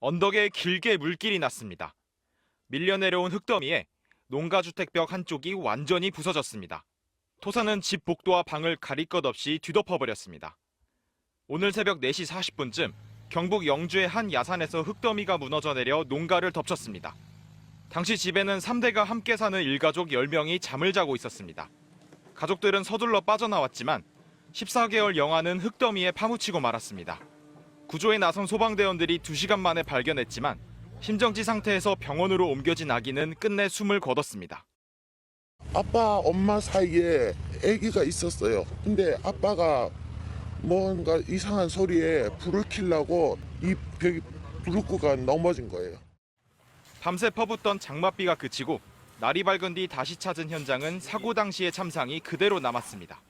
언덕에 길게 물길이 났습니다. 밀려 내려온 흙더미에 농가주택벽 한쪽이 완전히 부서졌습니다. 토사는 집 복도와 방을 가릴 것 없이 뒤덮어버렸습니다. 오늘 새벽 4시 40분쯤 경북 영주의 한 야산에서 흙더미가 무너져 내려 농가를 덮쳤습니다. 당시 집에는 3대가 함께 사는 일가족 10명이 잠을 자고 있었습니다. 가족들은 서둘러 빠져나왔지만 14개월 영아는 흙더미에 파묻히고 말았습니다. 구조에 나선 소방대원들이 2시간 만에 발견했지만 심정지 상태에서 병원으로 옮겨진 아기는 끝내 숨을 거뒀습니다. 아빠, 엄마 사이에 아기가 있었어요. 근데 아빠가 뭔가 이상한 소리에 불을 켜려고 이 벽이 부르고가 넘어진 거예요. 밤새 퍼붓던 장맛비가 그치고 날이 밝은 뒤 다시 찾은 현장은 사고 당시의 참상이 그대로 남았습니다.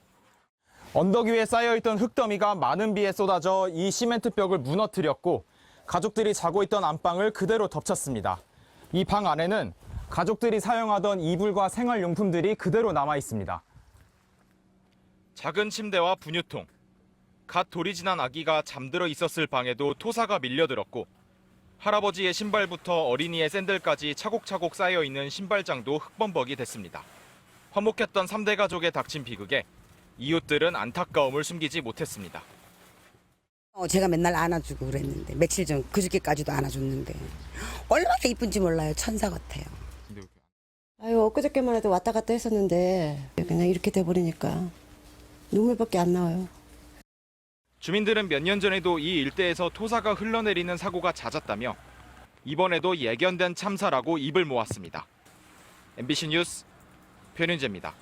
언덕 위에 쌓여있던 흙더미가 많은 비에 쏟아져 이 시멘트벽을 무너뜨렸고 가족들이 자고 있던 안방을 그대로 덮쳤습니다. 이 방 안에는 가족들이 사용하던 이불과 생활용품들이 그대로 남아 있습니다. 작은 침대와 분유통, 갓 돌이 지난 아기가 잠들어 있었을 방에도 토사가 밀려들었고 할아버지의 신발부터 어린이의 샌들까지 차곡차곡 쌓여있는 신발장도 흙범벅이 됐습니다. 화목했던 3대 가족의 닥친 비극에 이웃들은 안타까움을 숨기지 못했습니다. 제가 맨날 안아주고 그랬는데 며칠 전 그저께까지도 안아줬는데 얼마나 이쁜지 몰라요. 천사 같아요. 아유, 엊그저께만 해도 왔다 갔다 했었는데 그냥 이렇게 돼버리니까 눈물밖에 안 나와요. 주민들은 몇 년 전에도 이 일대에서 토사가 흘러내리는 사고가 잦았다며 이번에도 예견된 참사라고 입을 모았습니다. MBC 뉴스 변윤재입니다.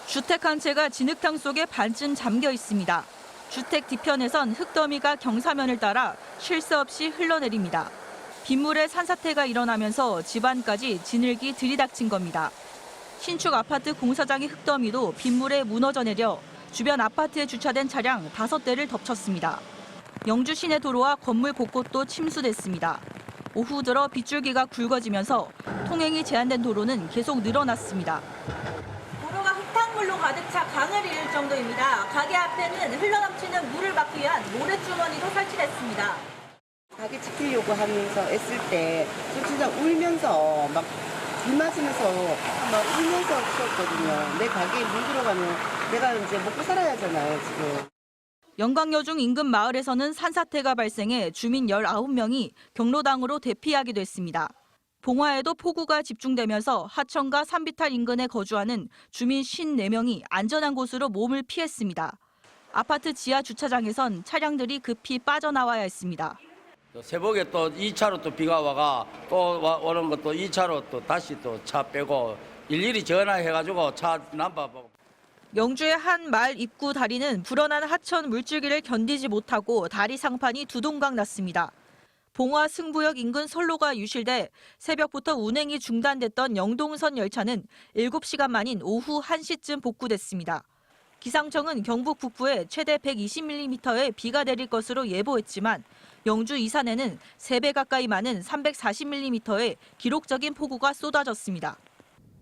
주택 한 채가 진흙탕 속에 반쯤 잠겨 있습니다. 주택 뒤편에선 흙더미가 경사면을 따라 쉴 새 없이 흘러내립니다. 빗물에 산사태가 일어나면서 집안까지 진흙이 들이닥친 겁니다. 신축 아파트 공사장의 흙더미도 빗물에 무너져 내려 주변 아파트에 주차된 차량 5대를 덮쳤습니다. 영주 시내 도로와 건물 곳곳도 침수됐습니다. 오후 들어 빗줄기가 굵어지면서 통행이 제한된 도로는 계속 늘어났습니다. 도로가 흙탕물로 가득 차 강을 잃을 정도입니다. 가게 앞에는 흘러넘치는 물을 막기 위한 모래주머니도 설치됐습니다. 가게 지키려고 하면서 애쓸 때 진짜 울면서 막 비 맞으면서 막 울면서 키웠거든요. 내 가게에 물 들어가면 내가 이제 먹고 살아야 하잖아요, 지금. 영광여중 인근 마을에서는 산사태가 발생해 주민 19명이 경로당으로 대피하기도 했습니다. 봉화에도 폭우가 집중되면서 하천과 산비탈 인근에 거주하는 주민 54명이 안전한 곳으로 몸을 피했습니다. 아파트 지하 주차장에선 차량들이 급히 빠져나와야 했습니다. 새벽에 또 2차로 또 비가 와가 또 오는 것도 2차로 또 다시 또 차 빼고 일일이 전화해가지고 차 남바보고. 영주의 한 마을 입구 다리는 불어난 하천 물줄기를 견디지 못하고 다리 상판이 두 동강 났습니다. 봉화 승부역 인근 선로가 유실돼 새벽부터 운행이 중단됐던 영동선 열차는 7시간 만인 오후 1시쯤 복구됐습니다. 기상청은 경북 북부에 최대 120mm의 비가 내릴 것으로 예보했지만 영주 이산에는 3배 가까이 많은 340mm의 기록적인 폭우가 쏟아졌습니다.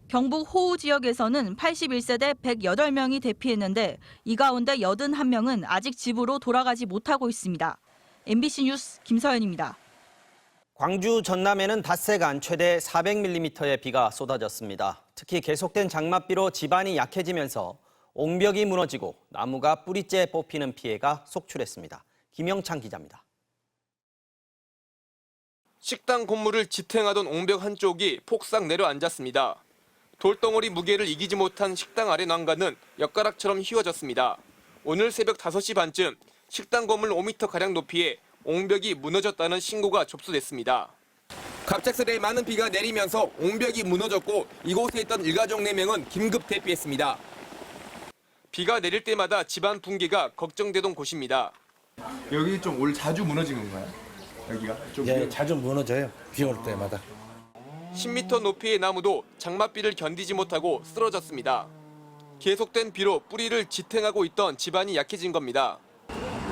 경북 호우 지역에서는 81세대 108명이 대피했는데 이 가운데 81명은 아직 집으로 돌아가지 못하고 있습니다. MBC 뉴스 김서연입니다. 광주 전남에는 닷새간 최대 400mm의 비가 쏟아졌습니다. 특히 계속된 장맛비로 지반이 약해지면서 옹벽이 무너지고 나무가 뿌리째 뽑히는 피해가 속출했습니다. 김영창 기자입니다. 식당 건물을 지탱하던 옹벽 한쪽이 폭삭 내려앉았습니다. 돌덩어리 무게를 이기지 못한 식당 아래 난간은 엿가락처럼 휘어졌습니다. 오늘 새벽 5시 반쯤 식당 건물 5m가량 높이에 옹벽이 무너졌다는 신고가 접수됐습니다. 갑작스레 많은 비가 내리면서 옹벽이 무너졌고 이곳에 있던 일가족 4명은 긴급 대피했습니다. 비가 내릴 때마다 집안 붕괴가 걱정되던 곳입니다. 여기 좀 올 자주 무너진 건가요? 여기가? 예, 자주 무너져요. 비 올 때마다. 10m 높이의 나무도 장맛비를 견디지 못하고 쓰러졌습니다. 계속된 비로 뿌리를 지탱하고 있던 집안이 약해진 겁니다.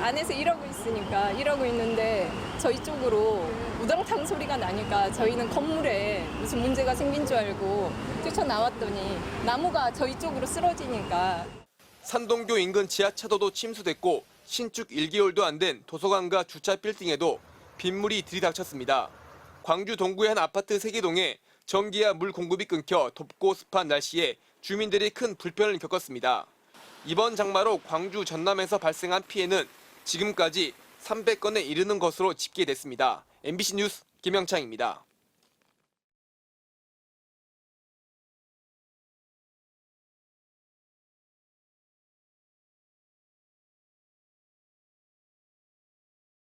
안에서 일하고 있으니까 일하고 있는데 저희 쪽으로 우당탕 소리가 나니까 저희는 건물에 무슨 문제가 생긴 줄 알고 뛰쳐나왔더니 나무가 저희 쪽으로 쓰러지니까. 산동교 인근 지하차도도 침수됐고 신축 1개월도 안 된 도서관과 주차 빌딩에도 빗물이 들이닥쳤습니다. 광주 동구의 한 아파트 3개 동에 전기와 물 공급이 끊겨 덥고 습한 날씨에 주민들이 큰 불편을 겪었습니다. 이번 장마로 광주 전남에서 발생한 피해는 지금까지 300건에 이르는 것으로 집계됐습니다. MBC 뉴스 김영창입니다.